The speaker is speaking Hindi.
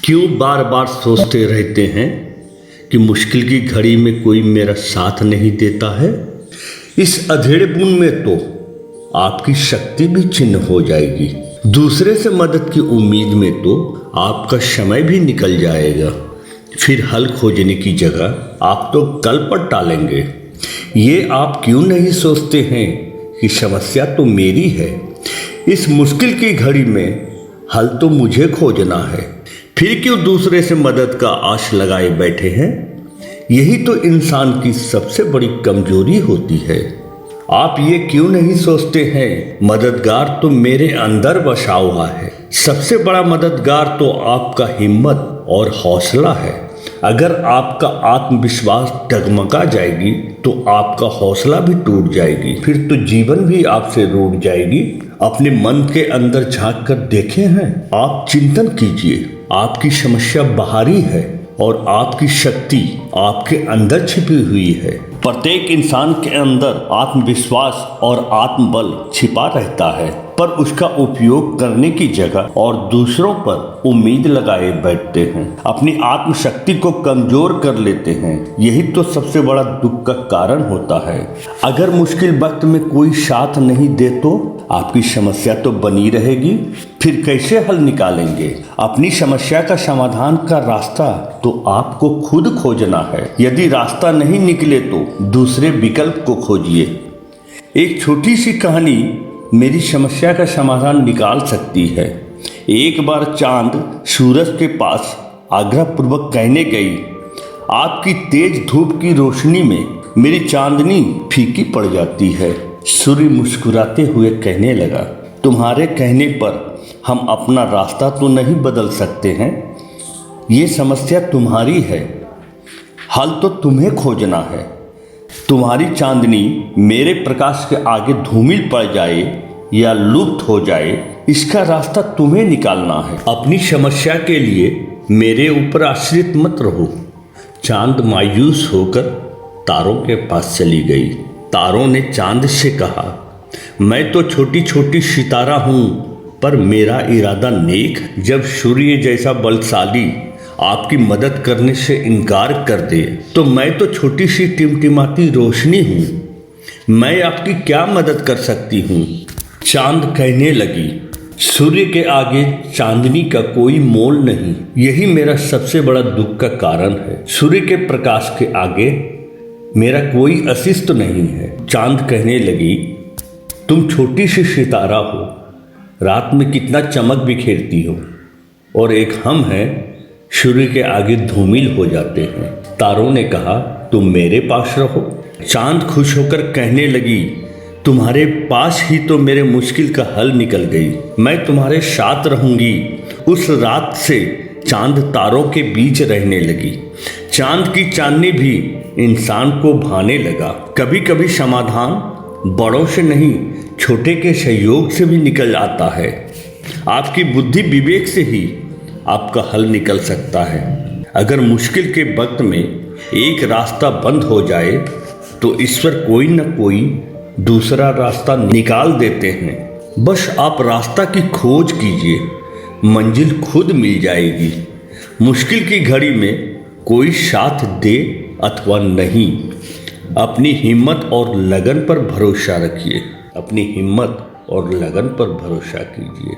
क्यों बार बार सोचते रहते हैं कि मुश्किल की घड़ी में कोई मेरा साथ नहीं देता है। इस अधेड़ेपन में तो आपकी शक्ति भी छिन्न हो जाएगी। दूसरे से मदद की उम्मीद में तो आपका समय भी निकल जाएगा। फिर हल खोजने की जगह आप तो कल पर टालेंगे। ये आप क्यों नहीं सोचते हैं कि समस्या तो मेरी है। इस मुश्किल की घड़ी में हल तो मुझे खोजना है। फिर क्यों दूसरे से मदद का आश लगाए बैठे हैं। यही तो इंसान की सबसे बड़ी कमजोरी होती है। आप ये क्यों नहीं सोचते हैं मददगार तो मेरे अंदर बसा हुआ है। सबसे बड़ा मददगार तो आपका हिम्मत और हौसला है। अगर आपका आत्मविश्वास डगमगा जाएगी तो आपका हौसला भी टूट जाएगी। फिर तो जीवन भी आपसे रूठ जाएगी। अपने मन के अंदर झांक कर देखे हैं। आप चिंतन कीजिए। आपकी समस्या बाहरी है और आपकी शक्ति आपके अंदर छिपी हुई है। प्रत्येक इंसान के अंदर आत्मविश्वास और आत्मबल छिपा रहता है, पर उसका उपयोग करने की जगह और दूसरों पर उम्मीद लगाए बैठते हैं। अपनी आत्मशक्ति को कमजोर कर लेते हैं। यही तो सबसे बड़ा दुख का कारण होता है। अगर मुश्किल वक्त में कोई साथ नहीं दे तो आपकी समस्या तो बनी रहेगी। फिर कैसे हल निकालेंगे। अपनी समस्या का समाधान का रास्ता तो आपको खुद खोजना है। यदि रास्ता नहीं निकले तो दूसरे विकल्प को खोजिए। एक छोटी सी कहानी मेरी समस्या का समाधान निकाल सकती है। एक बार चांद सूरज के पास आग्रहपूर्वक कहने गई, आपकी तेज धूप की रोशनी में मेरी चांदनी फीकी पड़ जाती है। सूर्य मुस्कुराते हुए कहने लगा, तुम्हारे कहने पर हम अपना रास्ता तो नहीं बदल सकते हैं। ये समस्या तुम्हारी है, हल तो तुम्हें खोजना है। तुम्हारी चांदनी मेरे प्रकाश के आगे धूमिल पड़ जाए या लुप्त हो जाए, इसका रास्ता तुम्हें निकालना है। अपनी समस्या के लिए मेरे ऊपर आश्रित मत रहो। चांद मायूस होकर तारों के पास चली गई। तारों ने चांद से कहा, मैं तो छोटी छोटी सितारा हूँ, पर मेरा इरादा नेक। जब सूर्य जैसा बलशाली आपकी मदद करने से इनकार कर दे तो मैं तो छोटी सी टिमटिमाती रोशनी हूँ। मैं आपकी क्या मदद कर सकती हूँ। चांद कहने लगी, सूर्य के आगे चांदनी का कोई मोल नहीं। यही मेरा सबसे बड़ा दुख का कारण है। सूर्य के प्रकाश के आगे मेरा कोई अस्तित्व नहीं है। चांद कहने लगी, तुम छोटी सी सितारा हो, रात में कितना चमक बिखेरती हो, और एक हम हैं सूर्य के आगे धूमिल हो जाते हैं। तारों ने कहा, तुम मेरे पास रहो। चांद खुश होकर कहने लगी, तुम्हारे पास ही तो मेरे मुश्किल का हल निकल गई। मैं तुम्हारे साथ रहूंगी। उस रात से चांद तारों के बीच रहने लगी। चांद की चांदनी भी इंसान को भाने लगा। कभी कभी समाधान बड़ों से नहीं, छोटे के सहयोग से भी निकल आता है। आपकी बुद्धि विवेक से ही आपका हल निकल सकता है। अगर मुश्किल के वक्त में एक रास्ता बंद हो जाए तो ईश्वर कोई न कोई दूसरा रास्ता निकाल देते हैं। बस आप रास्ता की खोज कीजिए, मंजिल खुद मिल जाएगी। मुश्किल की घड़ी में कोई साथ दे अथवा नहीं, अपनी हिम्मत और लगन पर भरोसा रखिए। अपनी हिम्मत और लगन पर भरोसा कीजिए।